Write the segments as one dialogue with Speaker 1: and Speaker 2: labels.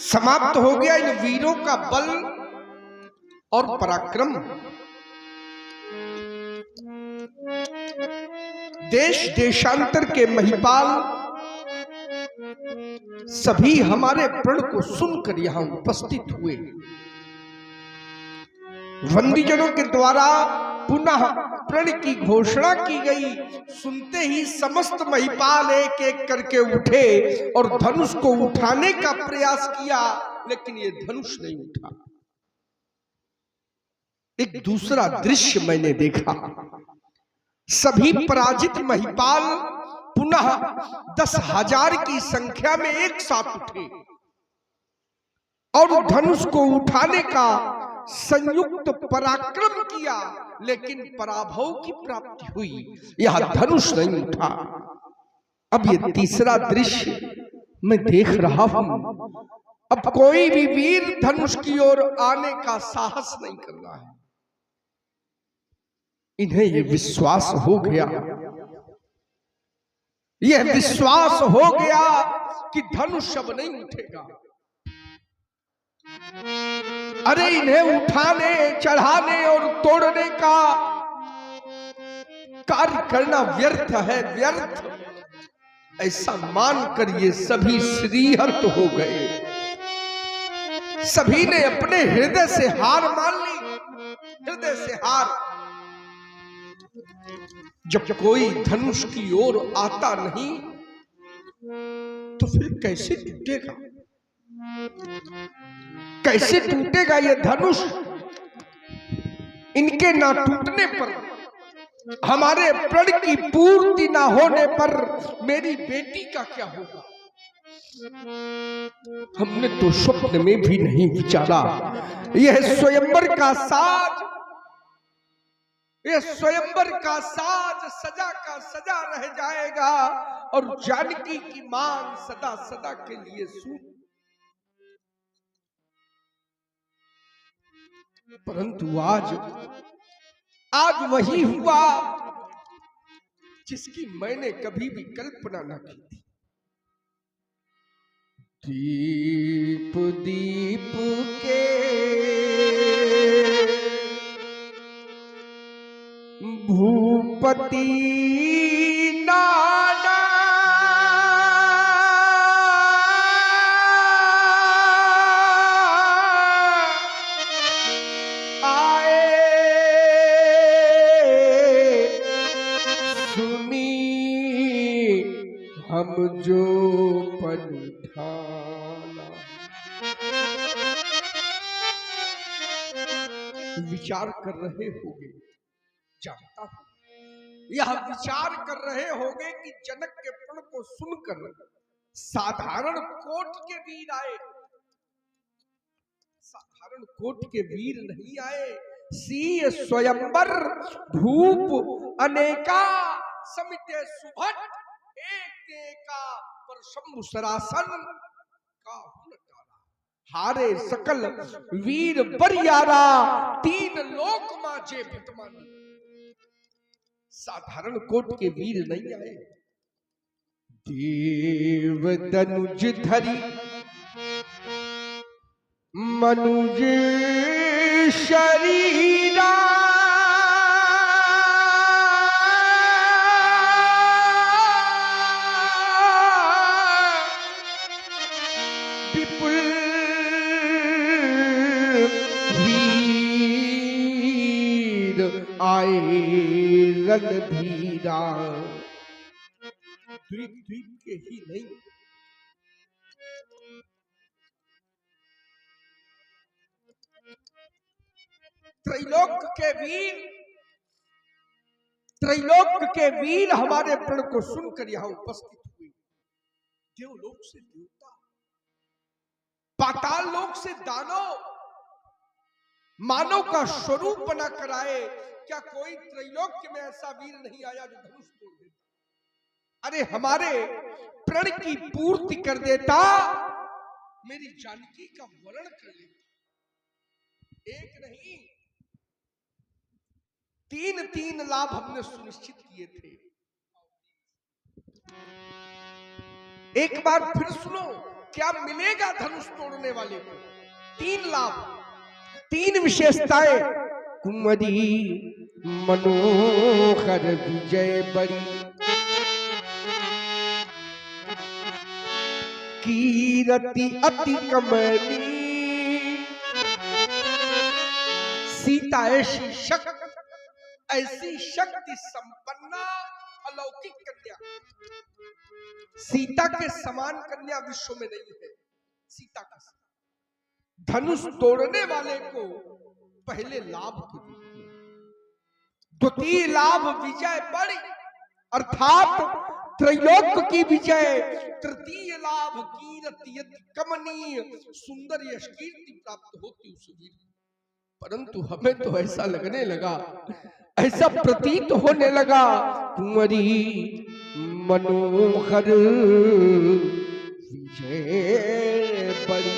Speaker 1: समाप्त हो गया इन वीरों का बल और पराक्रम। देश देशांतर के महिपाल सभी हमारे प्रण को सुनकर यहां उपस्थित हुए। वंदीजनों के द्वारा पुनः प्रण की घोषणा की गई। सुनते ही समस्त महिपाल एक एक करके उठे और धनुष को उठाने का प्रयास किया, लेकिन ये धनुष नहीं उठा। एक दूसरा दृश्य मैंने देखा। सभी पराजित महिपाल पुनः 10,000 की संख्या में एक साथ उठे और धनुष को उठाने का संयुक्त पराक्रम किया, लेकिन पराभव की प्राप्ति हुई। यह धनुष नहीं उठा। अब ये तीसरा दृश्य मैं देख रहा हूं। अब कोई भी वीर धनुष की ओर आने का साहस नहीं कर रहा है। इन्हें ये विश्वास हो गया, यह विश्वास हो गया कि धनुष अब नहीं उठेगा। अरे इन्हें उठाने, चढ़ाने और तोड़ने का कार्य करना व्यर्थ है, व्यर्थ। ऐसा मानकर ये सभी श्रीहर्ष हो गए। सभी ने अपने हृदय से हार मान ली, हृदय से हार। जब कोई धनुष की ओर आता नहीं तो फिर कैसे टूटेगा, कैसे टूटेगा ये धनुष? इनके ना टूटने पर, हमारे प्रण की पूर्ति ना होने पर मेरी बेटी का क्या होगा? हमने तो स्वप्न में भी नहीं विचारा। यह स्वयंवर का साज, यह स्वयंवर का साज सजा का सजा रह जाएगा और जानकी की मांग सदा सदा के लिए सूत। परंतु आज वही हुआ जिसकी मैंने कभी भी कल्पना न की थी। दीप दीप के भूपति नाना हम जो पंठाना। विचार कर रहे होंगे, जानता हूं, यह विचार कर रहे होंगे कि जनक के प्रण को सुनकर साधारण कोट के वीर आए। साधारण कोट के वीर नहीं आए। सी स्वयंवर भूप अनेका समिते सुभट का पर शंभु सरासन का हारे सकल वीर बरियारा, 3 लोक माचे भटमानी। साधारण कोट के वीर नहीं आए। देव तनुज धरी मनुज शरीरा, आए रणधीरा। द्वीप द्वीप के ही नहीं, त्रैलोक के वीर, त्रैलोक के वीर हमारे प्रण को सुनकर यहां उपस्थित हुए। देवलोक से देवता, पाताल लोक से दानव, मानव का स्वरूप बना कर आए। क्या कोई त्रैलोक्य में ऐसा वीर नहीं आया जो धनुष तोड़ देता? अरे हमारे प्रण की पूर्ति कर देता, मेरी जानकी का वरण कर लेता। एक नहीं, 3 लाभ हमने सुनिश्चित किए थे। एक बार फिर सुनो, क्या मिलेगा धनुष तोड़ने वाले को? 3 लाभ, 3 विशेषताएं। कुंवरी मनोहर विजय बड़ी, कीरति अति कमली, सीता ऐसी शक्ति संपन्ना अलौकिक कन्या। सीता के समान कन्या विश्व में नहीं है। सीता के समान धनुष तोड़ने वाले को पहले लाभ के रूप में, द्वितीय लाभ विजय बड़ी अर्थात त्रैलोक्य की विजय, तृतीय लाभ कीर्ति अति कमनीय, सुंदर यश कीर्ति प्राप्त होती उस वीर। परंतु हमें तो ऐसा लगने लगा, ऐसा प्रतीत होने लगा, कुंवरी मनोहर विजय बड़ी,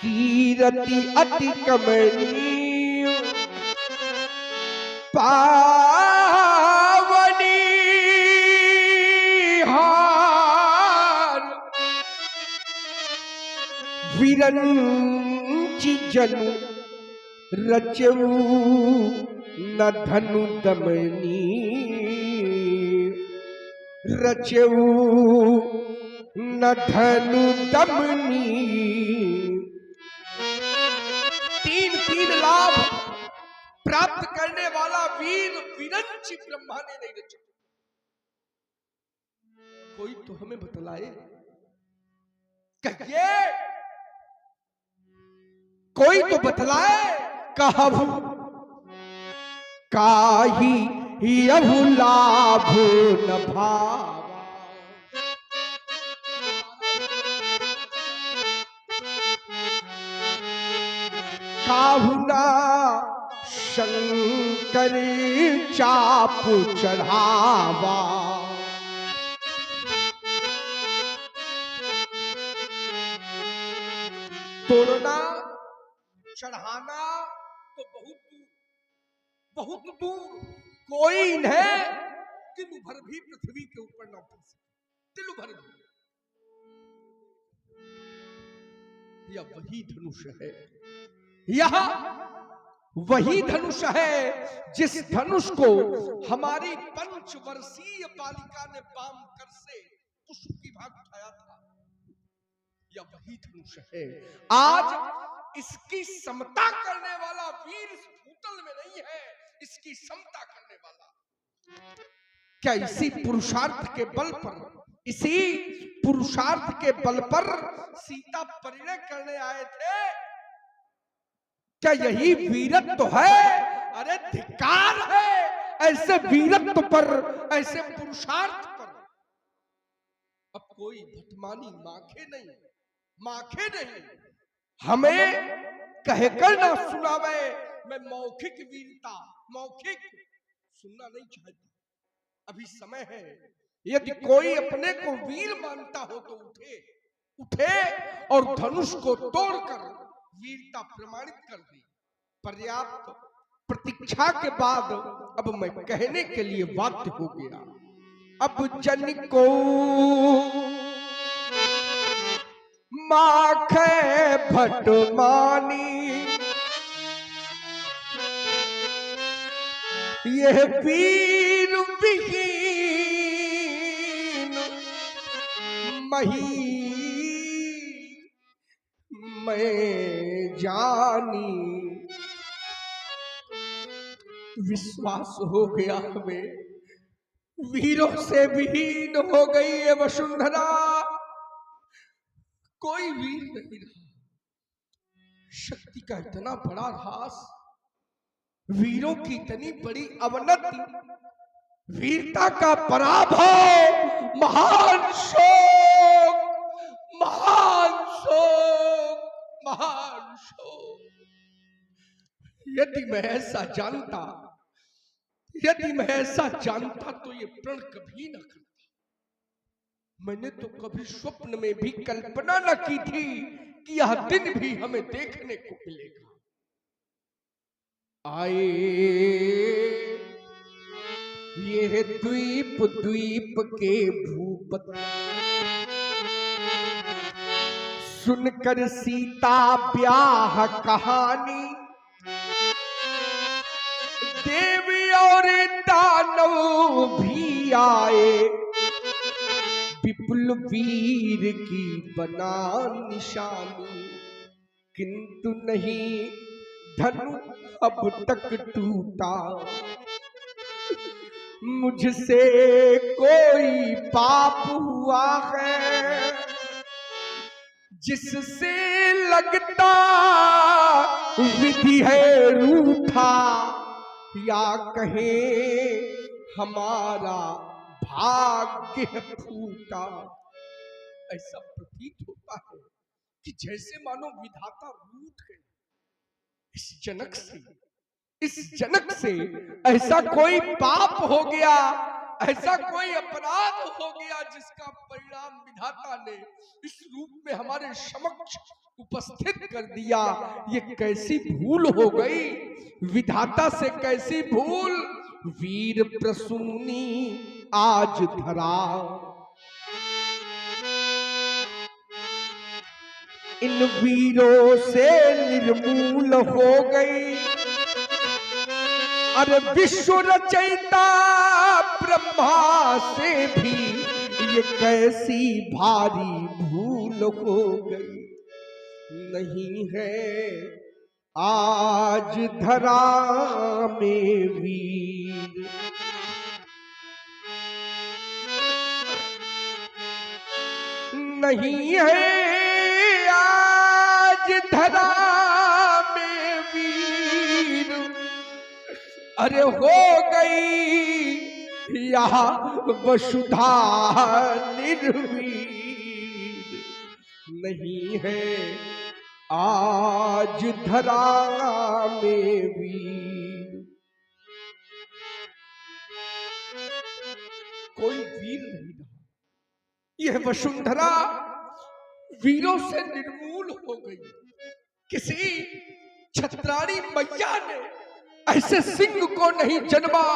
Speaker 1: कीर्ति अति कमनीय, पावनी हार, विरंची जनु रचऊ न धनु दमनी, रचऊ न धनु दमनी। 3 लाभ प्राप्त करने वाला वीर विरंची ब्रह्मा ने नहीं रचा। कोई तो हमें बतलाए, कहिए, कोई तो बतलाए, कहबू काही अभु लाभ न भावा, काहुना शंकर चाप चढ़ावा, तोड़ना चढ़ाना तो बहुत दूर, कोई इन्हें तिल भर भी पृथ्वी के ऊपर न उठा सके, तिल भर भी। यह वही धनुष है, यह वही धनुष है जिस धनुष को हमारी 5 वर्षीय बालिका ने वाम कर से पुष्प की भाग उठाया था। यह वही धनुष है। आज इसकी समता करने वाला वीर इस भूतल में नहीं है, इसकी समता करने वाला क्या इसी पुरुषार्थ के बल पर, इसी पुरुषार्थ के बल पर सीता परिणय करने आए थे? क्या यही वीरत्व है? अरे धिक्कार है ऐसे वीरत्व पर, ऐसे पुरुषार्थ पर। अब कोई भटमानी माखे नहीं, हमें कहकर ना सुनावे। मैं मौखिक वीरता, मौखिक सुनना नहीं चाहता। अभी समय है, यदि कोई अपने को वीर मानता हो तो उठे और धनुष को तोड़कर वीरता प्रमाणित कर दी। पर्याप्त प्रतीक्षा के बाद अब मैं कहने के लिए बाध्य हो गया। अब जन को माखे भटमानी, यह वीर विहीन मही मैं जानी। विश्वास हो गया हमें, वीरों से विहीन हो गई है वसुंधरा, कोई वीर नहीं रहा। शक्ति का इतना बड़ा ह्रास, वीरों की इतनी बड़ी अवनति, वीरता का पराभव, महान शोक, महान शोक, महान शोक। यदि मैं ऐसा जानता तो ये प्रण कभी न करता। मैंने तो कभी स्वप्न में भी कल्पना न की थी कि यह दिन भी हमें देखने को मिलेगा। आए ये द्वीप के भूपति, सुनकर सीता ब्याह कहानी, देवी और दानव भी आए, विपुल वीर की बना निशानी, किंतु नहीं धनु अब तक टूटा, मुझसे कोई पाप हुआ है, जिससे लगता विधि है रूठा, या कहे हमारा भाग्य है फूटा। ऐसा प्रतीत होता है कि जैसे मानो विधाता रूठ गए इस जनक से ऐसा कोई पाप हो गया, ऐसा कोई अपराध हो गया जिसका परिणाम विधाता ने इस रूप में हमारे समक्ष उपस्थित कर दिया। ये कैसी भूल हो गई, विधाता से कैसी भूल। वीर प्रसूनी आज धरा, इन वीरों से निर्मूल हो गई। अरे विश्व रचयिता ब्रह्मा से भी ये कैसी भारी भूल हो गई। नहीं है आज धरा में वीर, नहीं है आज धरा में वीर। अरे हो गई यहाँ वसुधा निर्वीर, नहीं है आज धरा में वीर। कोई वीर नहीं रहा, यह वसुंधरा वीरों से निर्मूल हो गई। किसी छत्राणी मैया ने ऐसे सिंह को नहीं जन्मा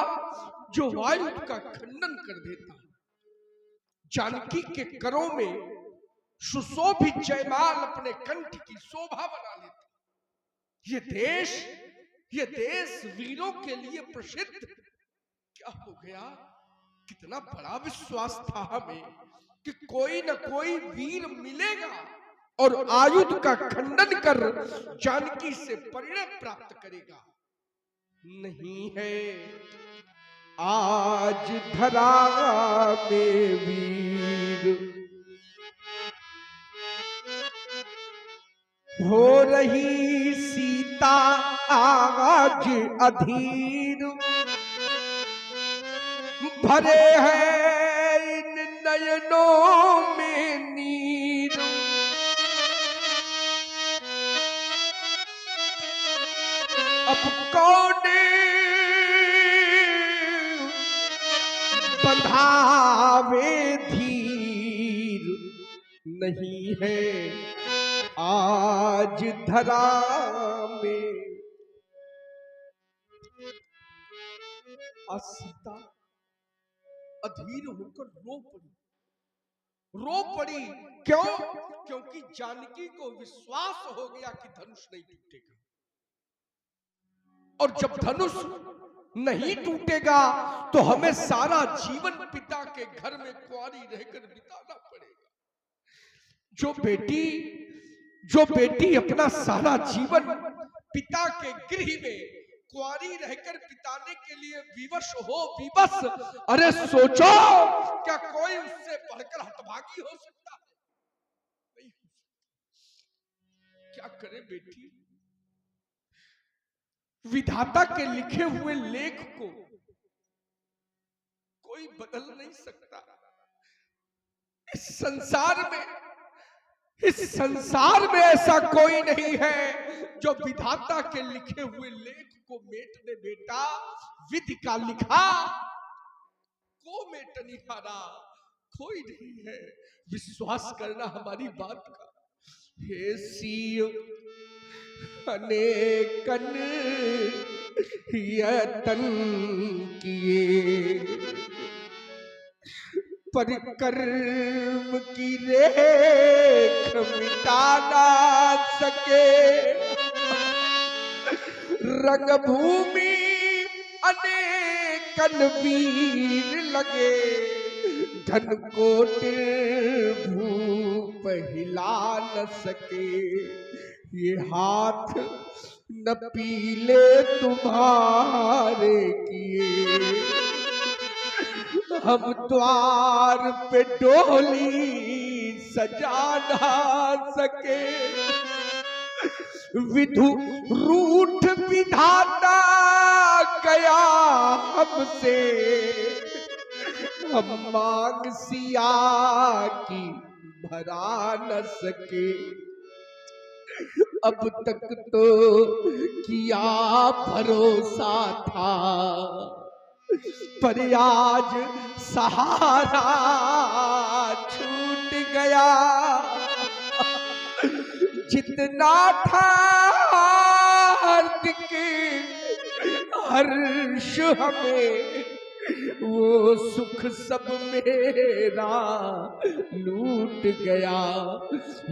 Speaker 1: जो वायु का खंडन कर देता। जानकी के करों में सुशोभित जयमाल अपने कंठ की शोभा बना लेता। ये देश वीरों के लिए प्रसिद्ध क्या हो गया। कितना बड़ा विश्वास था हमें कि कोई न कोई वीर मिलेगा और आयुध का खंडन कर जानकी से परिणय प्राप्त करेगा। नहीं है आज धरा में वीर। हो रही सीता आज अधीर, भरे हैं इन नयनों में नीर। अब कौन बंधावे धीर, नहीं है आज धरा में। आज सीता अधीर होकर रो पड़ी। क्यों? क्योंकि जानकी को विश्वास हो गया कि धनुष नहीं टूटेगा, और जब धनुष नहीं टूटेगा तो हमें सारा जीवन पिता के घर में कुंवारी रहकर बिताना पड़ेगा। जो बेटी अपना सारा जीवन पिता के गृह में कुंवारी रहकर बिताने के लिए विवश, अरे सोचो, क्या कोई उससे बढ़कर हतभागी हो सकता है? नहीं। क्या करे बेटी, विधाता के लिखे हुए लेख को कोई बदल नहीं सकता। इस संसार में ऐसा कोई नहीं है जो विधाता के लिखे हुए लेख को मेट दे। बेटा, विधि का लिखा को मेटनी हारा कोई नहीं है। विश्वास करना हमारी बात का। हे सीयो अनेकन यतन किए, परिकर्म की रेख मिटा ना सके। रंगभूमि अनेकन वीर लगे, धन कोटि भूप हिला न सके। ये हाथ न पीले तुम्हारे किए, हम द्वार पे डोली सजा ना सके। विधु रूठ विधाता गया हमसे, हम मांग सिया की भरा न सके। अब तक तो किया भरोसा था, पर आज सहारा छूट गया। जितना था हार्दिक हर्ष हमें, वो सुख सब मेरा लूट गया।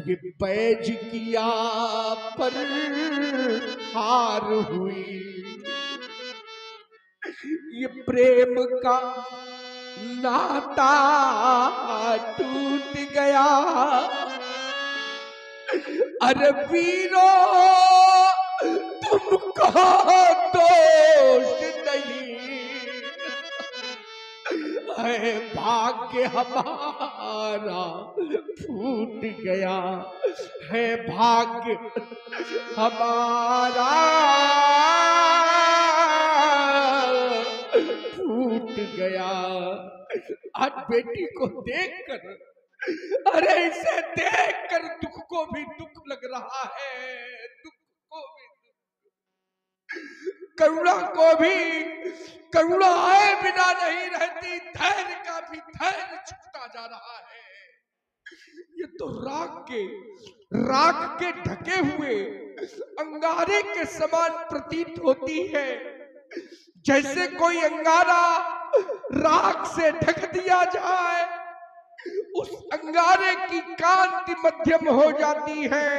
Speaker 1: ये पैज किया पर हार हुई, ये प्रेम का नाता टूट गया। अरे वीरो तुमको दोष नहीं है, भाग्य हमारा फूट गया है, भाग्य हमारा फूट गया। आज बेटी को देखकर, अरे इसे देखकर दुख को भी दुख लग रहा है, दुख को भी, करुणा को भी करुणा आए बिना नहीं रहती, धैर्य का भी धैर्य छूटता जा रहा है। ये तो राख के ढके हुए अंगारे के समान प्रतीत होती है। जैसे कोई अंगारा राख से ढक दिया जाए, उस अंगारे की कांति मध्यम हो जाती है।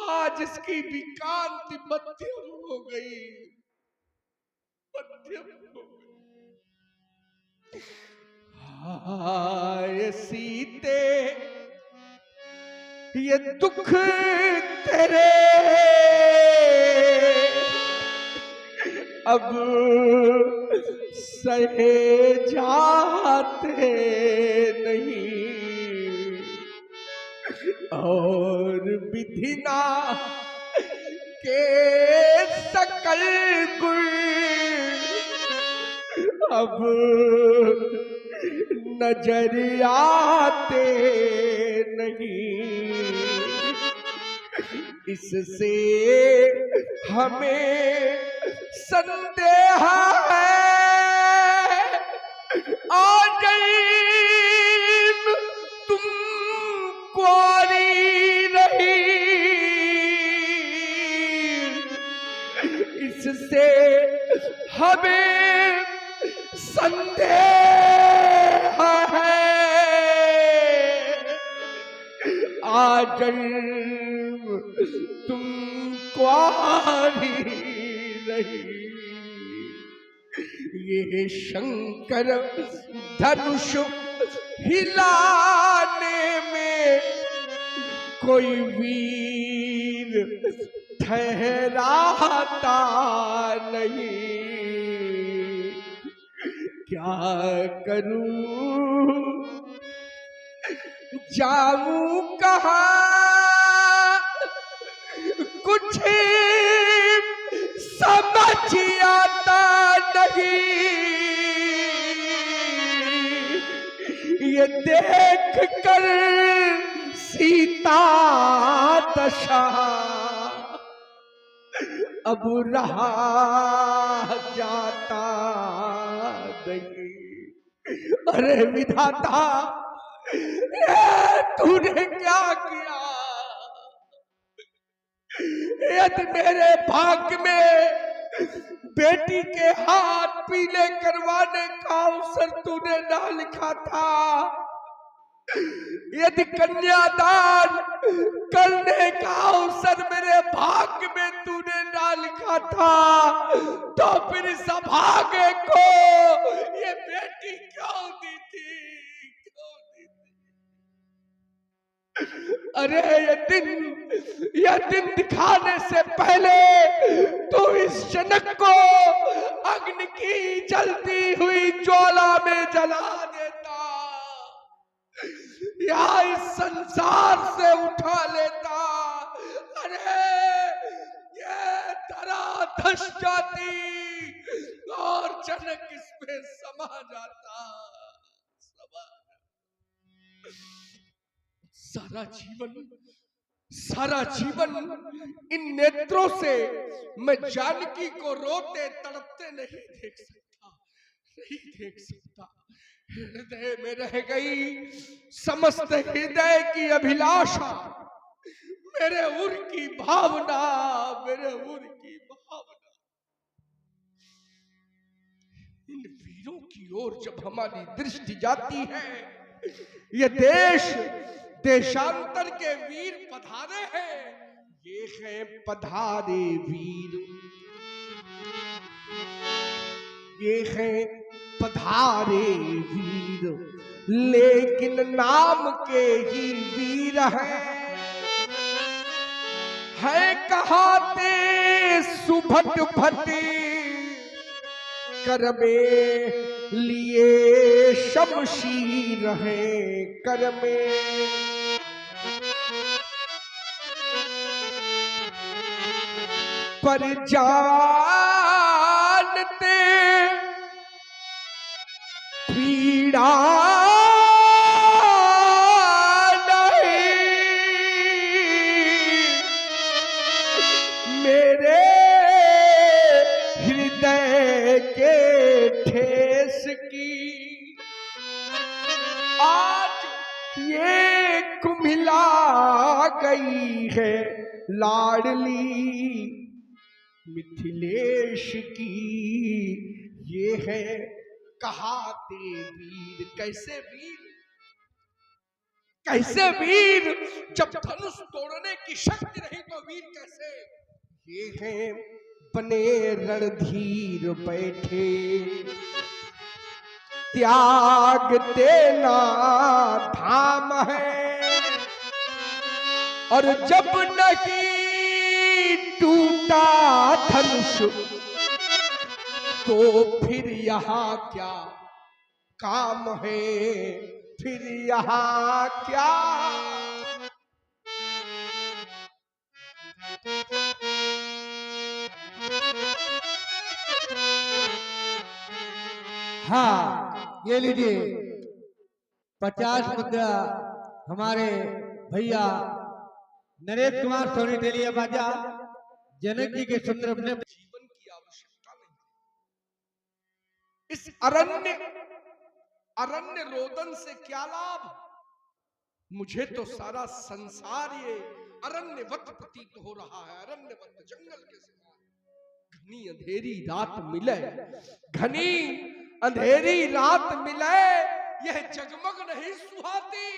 Speaker 1: आज इसकी भी कांति मध्यम हो गई, मध्यम हो गई। हाय सीते ये दुख तेरे अब सहे जाते नहीं, और विधिना के सकल गुण अब नजर आते नहीं। इससे हमें संदेह है, आज तुम कुंवारी रही, इससे हमें संदेह है, आज तुम कुंवारी रही। ये शंकर धनुष हिलाने में कोई वीर ठहराता नहीं। क्या करूं जाऊं कहाँ, कुछ समझ आता नहीं। ये देख कर सीता दशा अब रहा जाता नहीं। अरे विधाता, तूने क्या किया? यदि मेरे भाग्य में बेटी के हाथ पीले करवाने का अवसर तूने ना लिखा था। यदि कन्यादान करने का अवसर मेरे भाग्य में तूने ना लिखा था, तो फिर इस अभागे को ये बेटी क्यों दी थी, क्यों दी थी? अरे यह दिन दिखाने से पहले तो इस जनक को अग्नि की जलती हुई ज्वाला में जला देता, या इस संसार से उठा लेता। अरे ये धरा धस जाती और जनक इसमें समा जाता। सारा जीवन इन नेत्रों से मैं जानकी को रोते तड़पते नहीं देख सकता। हृदय में रह गई समस्त हृदय की अभिलाषा, मेरे उर की भावना, मेरे उर की भावना। इन वीरों की ओर जब हमारी दृष्टि जाती है, ये देशांतर के वीर पधारे हैं, ये हैं पधारे वीर, ये हैं पधारे वीर, लेकिन नाम के ही वीर है कहाते सुभट भटी, कर में लिए शमशीर है कर में। पर जानते पीड़ा नहीं मेरे हृदय के ठेस की। आज ये कुम्हिला गई है लाडली मिथिलेश की, ये है कहाते वीर। कैसे वीर जब धनुष तोड़ने की शक्ति नहीं तो वीर कैसे? ये है बने रणधीर बैठे, त्याग देना धाम है, और जब नहीं टूटा धनुष तो फिर यहाँ क्या काम है, फिर यहाँ क्या?
Speaker 2: हाँ, ये लीजिए 50 मुद्रा हमारे भैया नरेश कुमार सोनी के लिए बाजा। जनक जी के सुंदर अपने
Speaker 1: जीवन की आवश्यकता नहीं। इस अरण्य रोदन से क्या लाभ? मुझे तो सारा संसार ये अरण्यवत प्रतीत हो रहा है, अरण्यवत जंगल के समान। घनी अंधेरी रात मिले, घनी अंधेरी रात मिले, यह जगमग नहीं सुहाती।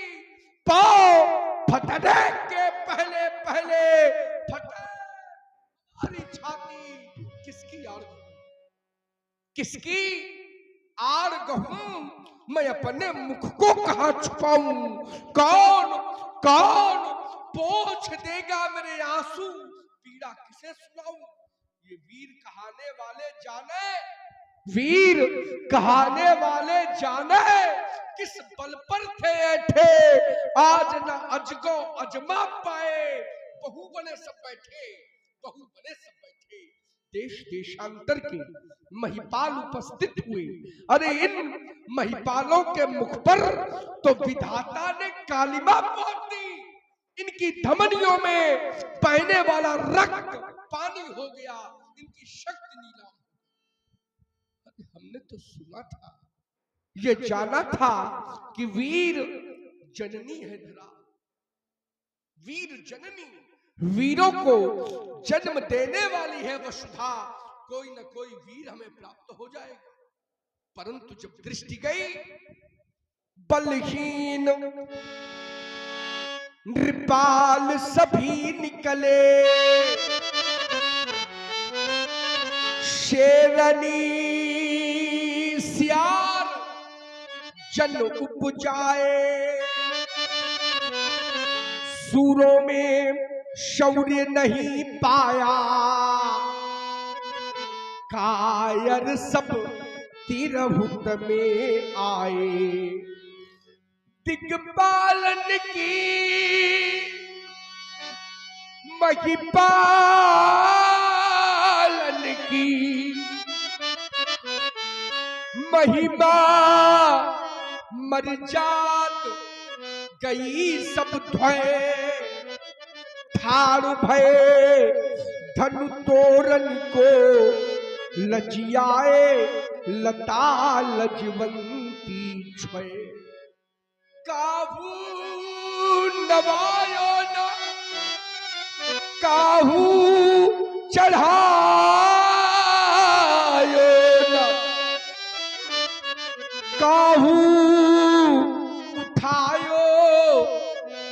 Speaker 1: पाँव फटने के पहले फटे हरी छाती। किसकी आड़ गहूं, मैं अपने मुख को कहां छुपाऊं? कौन पोंछ देगा मेरे आंसू, पीड़ा किसे सुनाऊं? ये वीर कहाने वाले जाने किस बल पर थे ऐठे, आज न अजगो अजमा पाए। बहु बने सब बैठे, देश देशांतर के महिपाल उपस्थित हुए। अरे इन महिपालों के मुख पर तो विधाता ने कालिमा पोत दी। इनकी धमनियों में बहने वाला रक्त पानी हो गया, इनकी शक्ति नीलाम। हमने तो सुना था, ये जाना था कि वीर जननी है धरा, वीर जननी, वीरों को जन्म देने वाली है वसुधा। कोई न कोई वीर हमें प्राप्त हो जाएगा। परंतु जब दृष्टि गई, बलहीन नृपाल सभी निकले, शेरनी सियार जन उपजाए, सूरों में शौर्य नहीं पाया, कायर सब तिरहुत में आए। दिग्पालन की महिपालन की महिमा मर्जात गई सब ध्वय, ठाड़ भय धनु तोरन को लजियाए, लता लजवंती छय। काहू नवायो न काहू चढ़ायो न, काहू उठायो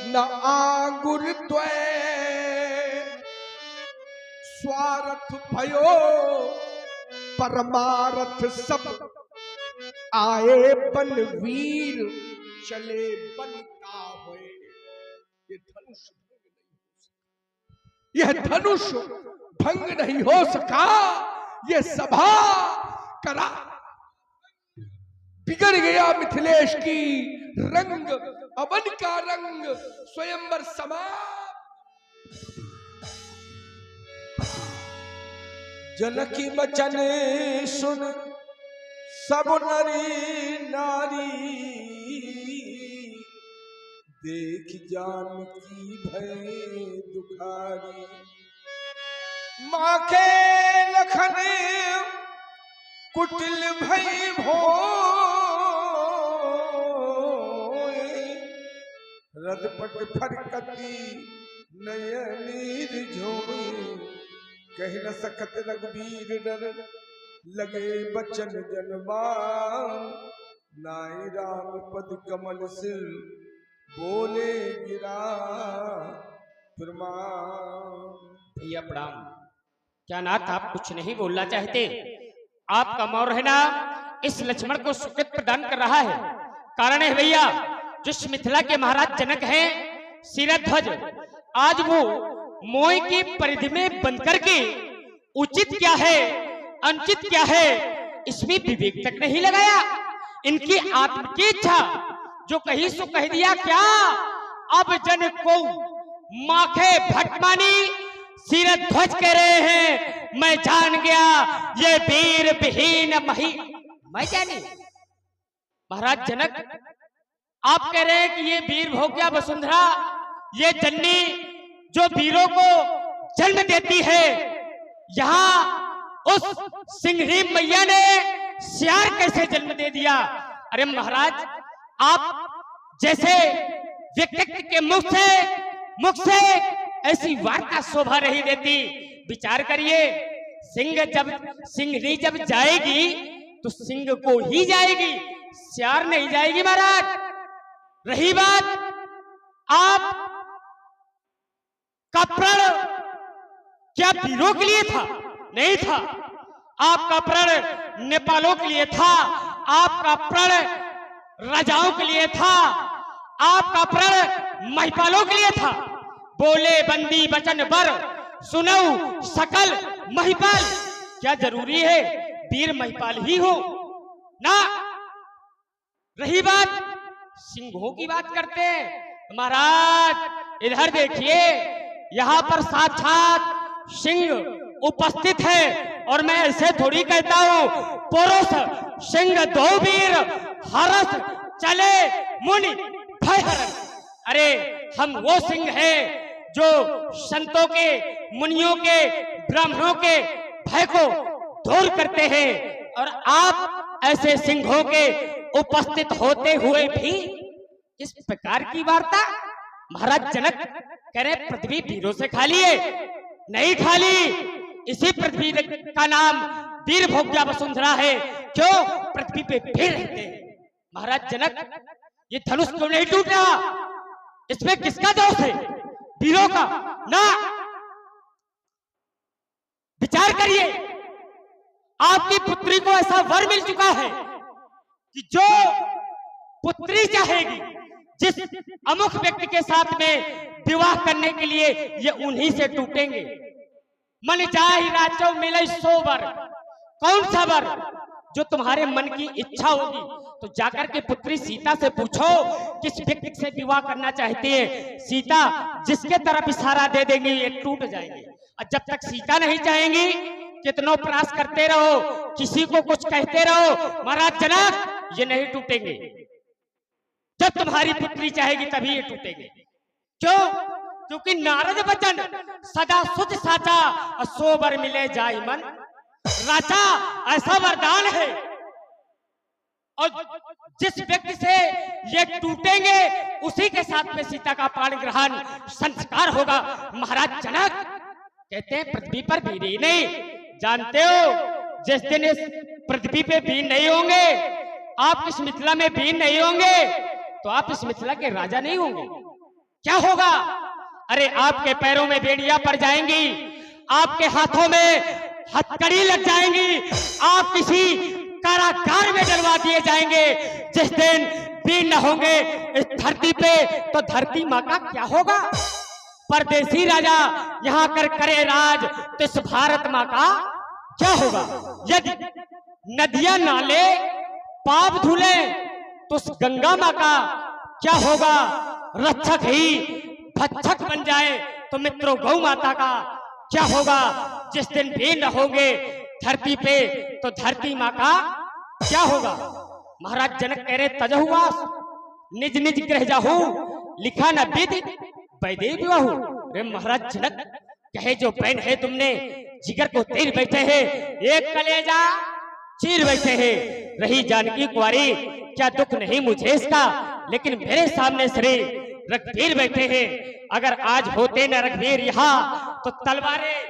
Speaker 1: न आंगुर द्वय। स्वार्थ भयो परमारथ सब, आए बन वीर चले बनता हुए। यह धनुष भंग नहीं हो सका, यह सभा करा बिगड़ गया मिथिलेश की रंग, अवन का रंग स्वयंवर समाप्त।
Speaker 3: जनकी बचन सुन सब नरी नारी, देख जानकी भय दुखारी। माँ के लखन कुटिल भय भोय, रदपट फरकती नयनीर झोई। कह न सकत रघुबीर डर, लगे बचन जनबान। नाई राम पद कमल सिर, बोले गिरा प्रमाण।
Speaker 4: भैया प्रणाम। क्या नाथ आप कुछ नहीं बोलना चाहते? आपका मौर है ना इस लक्ष्मण को सुकृत प्रदान कर रहा है। कारण है भैया, जिस मिथिला के महाराज जनक हैं शिरध्वज, आज वो मोह की परिधि में बंद करके उचित क्या है अनुचित क्या है इसमें विवेक तक नहीं लगाया। इनकी आत्म की इच्छा जो कहीं सो कह दिया क्या, अब जन को माखे भटमानी शिरध्वज कह रहे हैं। मैं जान गया ये वीर विहीन मही, मैं जानी। महाराज जनक आप कह रहे हैं कि ये वीर भोग्या वसुंधरा, ये जननी जो वीरों को जन्म देती है, यहाँ उस सिंहरी मैया ने सियार कैसे जन्म दे दिया? अरे महाराज, आप जैसे व्यक्ति के मुख से ऐसी वार्ता शोभा नहीं देती। विचार करिए, सिंहरी जब जाएगी तो सिंह को ही जाएगी, सियार नहीं जाएगी महाराज। रही बात आप का प्रण क्या वीरों के लिए था? नहीं था। आपका प्रण नेपालों के लिए था, आपका प्रण राजाओं के लिए था, आपका प्रण महिपालों के लिए था। बोले बंदी बचन बर, सुनऊ सकल महिपाल। क्या जरूरी है वीर महिपाल ही हो ना? रही बात सिंहों की बात करते हैं महाराज, इधर देखिए, यहाँ पर साक्षात सिंह उपस्थित है और मैं ऐसे थोड़ी कहता हूँ। पुरुष सिंह दो वीर, हरस चले मुनि भय हरन। अरे हम वो सिंह हैं जो संतों के, मुनियों के, ब्राह्मणों के भय को दूर करते हैं, और आप ऐसे सिंहों के उपस्थित होते हुए भी इस प्रकार की वार्ता। महाराज जनक कह रहे पृथ्वी वीरों से खाली है, नहीं खाली। इसी पृथ्वी का नाम वीर भोग्या वसुंधरा है। क्यों? पृथ्वी पे वीर रहते हैं। महाराज जनक, ये धनुष क्यों नहीं टूट रहा? इसमें किसका दोष है? वीरों का ना। विचार करिए, आपकी पुत्री को ऐसा वर मिल चुका है कि जो पुत्री चाहेगी, जिस अमुख व्यक्ति के साथ में विवाह करने के लिए, ये उन्हीं से टूटेंगे। मन चाहि राचो मिले सो वर। कौन सा वर? जो तुम्हारे मन की इच्छा होगी। तो जाकर के पुत्री सीता से पूछो किस व्यक्ति से विवाह करना चाहती है। सीता जिसके तरफ इशारा दे देंगी ये टूट जाएंगे। और जब तक सीता नहीं चाहेंगी, कितनों प्रयास करते रहो, किसी को कुछ कहते रहो, महाराज जनक ये नहीं टूटेंगे। जब तुम्हारी पुत्री चाहेगी तभी ये टूटेंगे। क्यों? क्योंकि नारद वचन सदा सुच साचा, सोबर मिले जाय मन राजा। ऐसा वरदान है, और जिस व्यक्ति से ये टूटेंगे उसी के साथ में सीता का प्राण ग्रहण संस्कार होगा। महाराज जनक कहते हैं पृथ्वी पर वीर नहीं। जानते हो जिस दिन इस पृथ्वी पे वीर नहीं होंगे, आप इस मिथिला में वीर नहीं होंगे, तो आप इस मिथिला के राजा नहीं होंगे। क्या होगा? अरे आपके पैरों में बेड़ियां पड़ जाएंगी, आपके हाथों में हथकड़ी लग जाएंगी, आप किसी कारागार में डलवा दिए जाएंगे। जिस दिन वीर न होंगे इस धरती पे, तो धरती माँ का क्या होगा? परदेसी राजा यहाँ कर करे राज, तो इस भारत माँ का क्या होगा? यदि नदियां नाले पाप धुले, तो उस गंगा माँ का क्या होगा? रक्षक ही भक्षक बन जाए तो मित्रों गौ माता का क्या होगा? जिस दिन भी न होंगे धरती पे, तो धरती माँ का क्या होगा? महाराज जनक कह रहे तजहुआस निज निज गृह जाहू, लिखा न विधि वैदे विवाहू। रे महाराज जनक कहे जो बहन है तुमने जिगर को तीर बैठे है, एक कलेजा चीर बैठे है। रही जानकी कुंवारी, क्या दुख नहीं मुझे इसका, लेकिन मेरे सामने श्री रघुवीर बैठे हैं। अगर आज होते न रघुवीर यहाँ, तो तलवारें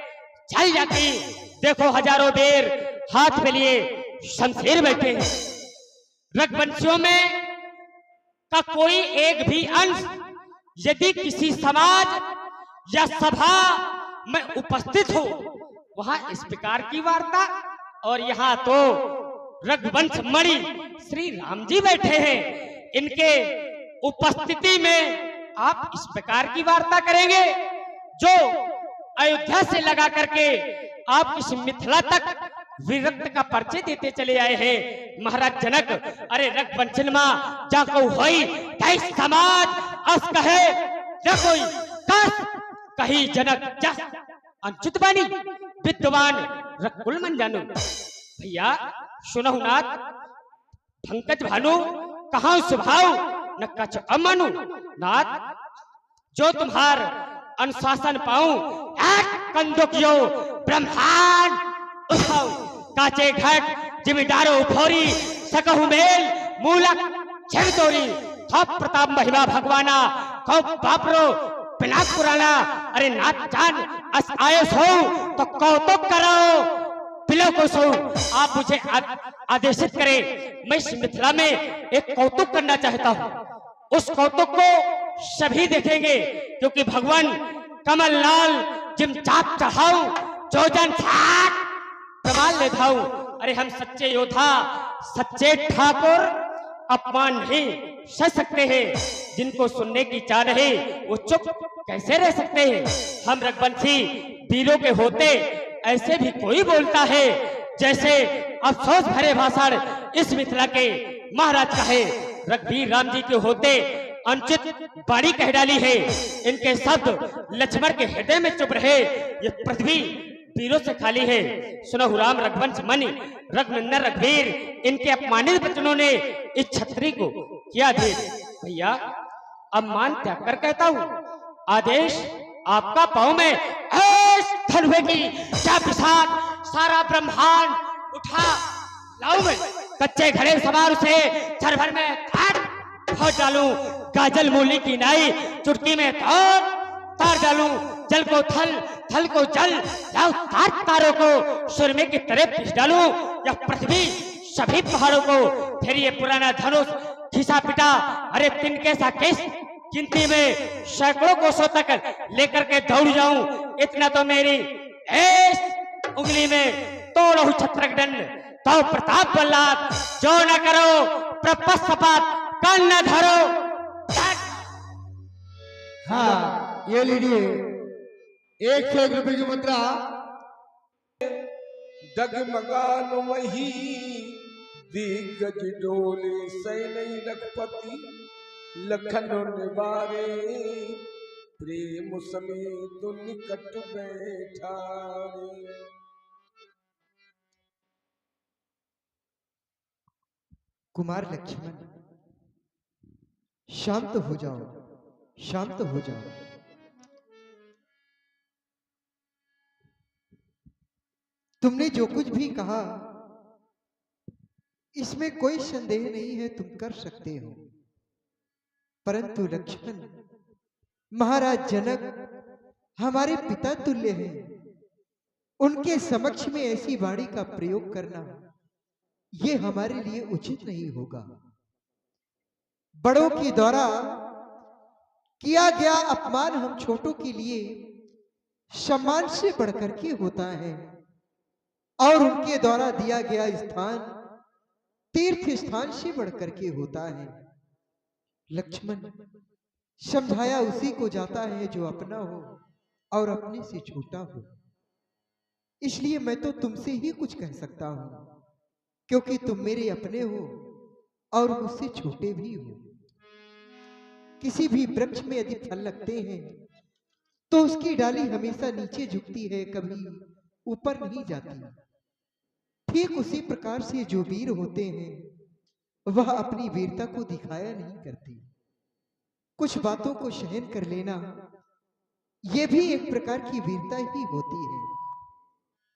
Speaker 4: चल जाती। देखो हजारों वीर हाथ में लिए शमशीर बैठे हैं। रघुवंशियों में का कोई एक भी अंश यदि किसी समाज या सभा में उपस्थित हो, वहां इस प्रकार की वार्ता, और यहाँ तो रघुवंश मणि श्री राम जी बैठे हैं, इनके उपस्थिति में आप इस प्रकार की वार्ता करेंगे जो अयोध्या से लगा करके आप इस मिथिला तक वीरत्व का परिचय देते चले आए हैं। महाराज जनक अरे रघुवंशन मां जाको होई तै समाज अस कहे न कोई कस कही जनक जस अंचित बानी विद्वान रकुल मन जानू। भैया सुनहु नाथ पंकज भानु कहां स्वभाव न कछ अमनु नाथ, जो तुम्हार अनुशासन पाऊं एक कंदुकियो ब्रह्मांड उठाओ, काचे घट जिमीदारो फोरी सकहु मेल मूलक छेदोरी थप प्रताप महिमा भगवाना कौ बापरो पिनाक पुराना। अरे नाथ जान अस आयस हो तो कौतुक करो पिलो को सो। आप मुझे आदेशित करें, मैं इस मिथिला में एक कौतुक करना चाहता हूँ। उस कौतुक को सभी देखेंगे, क्योंकि भगवान कमल लाल जिम चाप चढ़ाऊ चौजन छाक प्रमाण ले धाऊ। अरे हम सच्चे योद्धा सच्चे ठाकुर अपमान नहीं सह सकते हैं। जिनको सुनने की चाह नहीं वो चुप कैसे रह सकते हैं। हम रघुवंशी वीरों के होते ऐसे भी कोई बोलता है जैसे अफसोस भरे भाषण इस मिथिला के महाराज का है। रघुवीर राम जी के होते अनुचित बाणी कह डाली है। इनके शब्द लक्ष्मण के हृदय में चुप रहे। ये पृथ्वी वीरों से खाली है। सुनहु राम रघुवंश मणि रघुनंदन रघुवीर, इनके अपमानित वचनों ने इस छत्री को किया दे। भैया अब मान त्याग कर कहता हूँ, आदेश आपका पाँव में की क्या पिशाच सारा ब्रह्मांड उठा लाऊं मैं, कच्चे घड़े सवार से क्षण भर में फोड़ डालूं, गाजल मूली की नाई चुटकी में तार डालूं, जल को थल, थल को जल, लाओ तार तारों को सुरमे की तरह पीस डालूं या पृथ्वी सभी पहाड़ों को, फिर ये पुराना धनुष खिसा पिटा, अरे तिनके सा केस गिनती में सैकड़ों कोसों तक लेकर के दौड़ जाऊं, इतना तो मेरी इस उंगली में तोड़ो छत्रक दंड, तो प्रताप बल्लाद जो न करो प्रपस सपात कान न धरो।
Speaker 2: हाँ ये लीजिए 101 रुपए की मुद्रा।
Speaker 3: डगमगान वही दिग्गज डोले सैनई रघुपति लखन निवारे प्रेम समेत निकट बैठारे।
Speaker 5: कुमार लक्ष्मण शांत हो जाओ, शांत हो जाओ। तुमने जो कुछ भी कहा इसमें कोई संदेह नहीं है, तुम कर सकते हो, परंतु लक्ष्मण महाराज जनक हमारे पिता तुल्य हैं, उनके समक्ष में ऐसी वाणी का प्रयोग करना ये हमारे लिए उचित नहीं होगा। बड़ों के द्वारा किया गया अपमान हम छोटों के लिए सम्मान से बढ़कर के होता है, और उनके द्वारा दिया गया स्थान तीर्थ स्थान से बढ़कर के होता है। लक्ष्मण समझाया उसी को जाता है जो अपना हो और अपने से छोटा हो, इसलिए मैं तो तुमसे ही कुछ कह सकता हूं, क्योंकि तुम मेरे अपने हो और मुझसे छोटे भी हो। किसी भी वृक्ष में यदि फल लगते हैं तो उसकी डाली हमेशा नीचे झुकती है, कभी ऊपर नहीं जाती। ठीक उसी प्रकार से जो वीर होते हैं वह अपनी वीरता को दिखाया नहीं करते। कुछ बातों को सहन कर लेना यह भी एक प्रकार की वीरता ही होती है।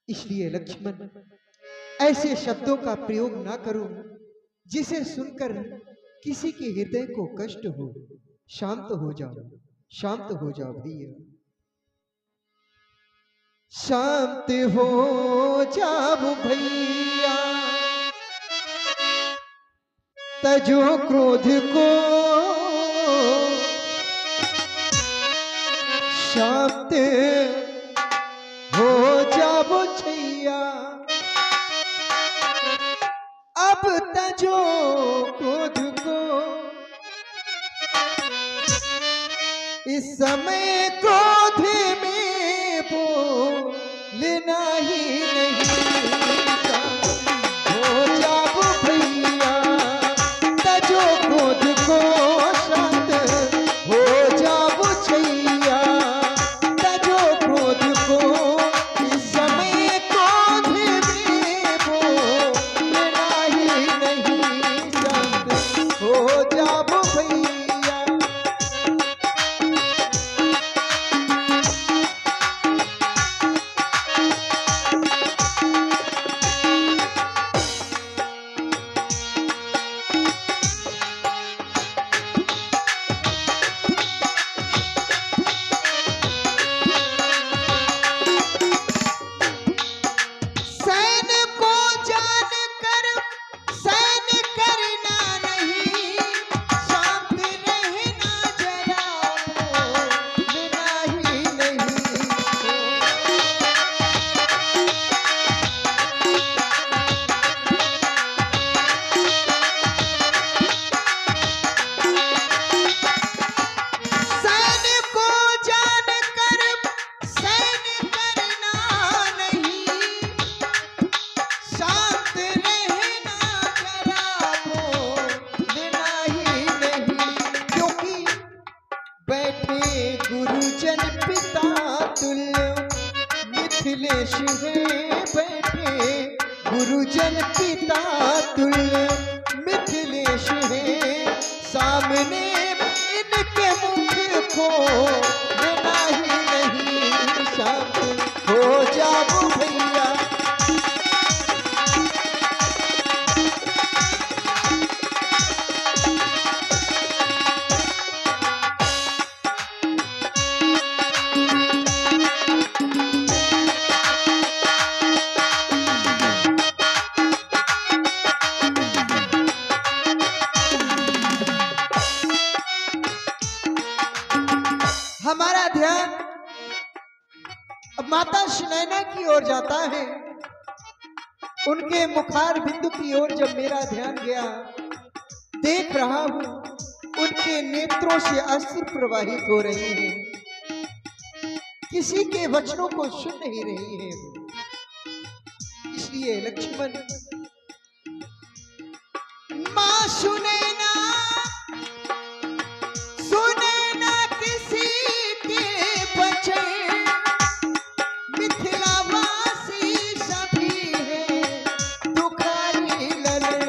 Speaker 5: इसलिए लक्ष्मण ऐसे शब्दों का प्रयोग ना करो जिसे सुनकर किसी के हृदय को कष्ट हो। शांत हो जाओ, शांत हो जाओ भैया, शांत हो जाओ भैया, तजो क्रोध को, शांत हो जाओ छैया, अब तजो क्रोध को, इस समय क्रोध में बोलना ही नहीं। हो जाओ भैया तजो क्रोध को, शांत हो जाओ छैया, तजो क्रोध को, इस समय क्रोध में बोलना ही नहीं। शांत हो जाओ भैया। गुरुजन पिता तुल्य मिथिलेश है बैठे, गुरुजन पिता तुल्य मिथिलेश है सामने, इनके मुख को लेना ही नहीं। शांत हो जाओ भैया। हमारा ध्यान अब माता सुनैना की ओर जाता है। उनके मुखार बिंदु की ओर जब मेरा ध्यान गया, देख रहा हूं उनके नेत्रों से अश्रु प्रवाहित हो रहे हैं, किसी के वचनों को सुन नहीं रही है वो। इसलिए लक्ष्मण, मां सुनैना, सुनैना किसी के बचे, मिथिलावासी सभी है दुखारी लले।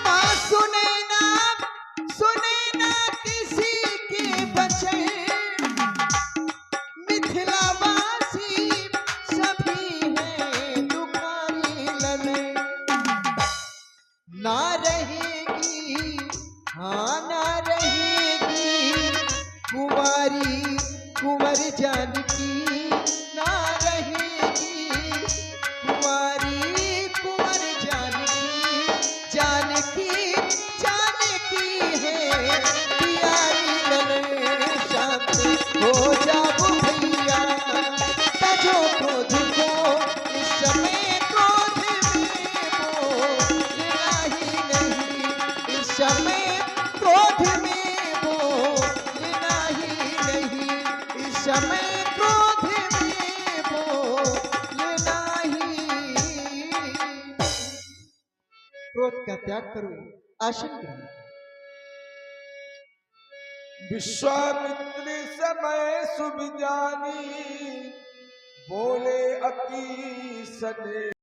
Speaker 5: मां सुनैना, सुनैना किसी के बचे, मिथिलावासी सभी हैं दुखारी लले। ना रहेगी, हाँ ना रहेगी कुंवारी कुंवर जानकी, ना रहेगी कुंवारी कुंवर जानकी। जानकी जानकी है प्यारी लले, शांत हो जाओ भैया, तजो क्रोध को इस समय क्रोध में बोलना ही नहीं, इस समय क्रोध में बोलना ही नहीं, इस समय क्रोध में बोलना ही। क्रोध का त्याग करो, आसन ग्रहण।
Speaker 3: विश्वामित्र समय सुख जानी, बोले अति सने।